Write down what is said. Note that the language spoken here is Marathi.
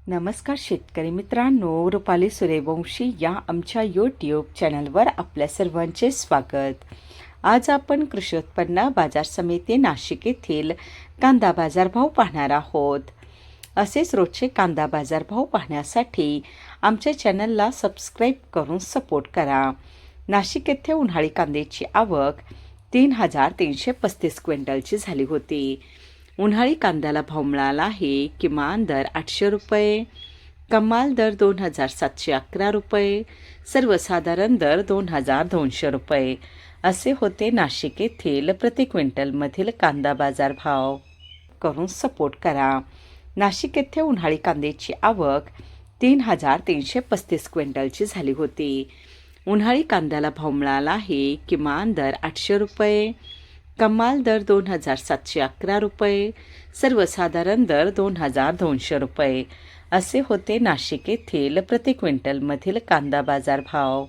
नमस्कार शेतकरी मित्रांनो, रुपाली सूर्यवंशी या आमच्या यूट्यूब चॅनलवर आपल्या सर्वांचे स्वागत. आज आपण कृषी उत्पन्न बाजार समिती नाशिक येथील कांदा बाजारभाव पाहणार आहोत. असेच रोजचे कांदा बाजारभाव पाहण्यासाठी आमच्या चॅनलला सबस्क्राईब करून सपोर्ट करा. नाशिक येथे उन्हाळी कांद्याची आवक 3,335 क्विंटलची झाली होती. उन्हाळी कांद्याला भाव मिळाला आहे. किमान दर 800 रुपये, कमाल दर 2,711 रुपये, सर्वसाधारण दर 2,200 रुपये असे होते नाशिक येथील प्रति क्विंटलमधील कांदा बाजार भाव. करून सपोर्ट करा. नाशिक येथे उन्हाळी कांद्याची आवक 3,335 क्विंटलची झाली होती. उन्हाळी कांद्याला भाव मिळाला आहे. किमान दर 800 रुपये, कमाल दर 2,711 रुपये, सर्वसाधारण दर 2,200 रुपये असे होते नाशिक येथील प्रति क्विंटलमधील कांदा बाजार भाव.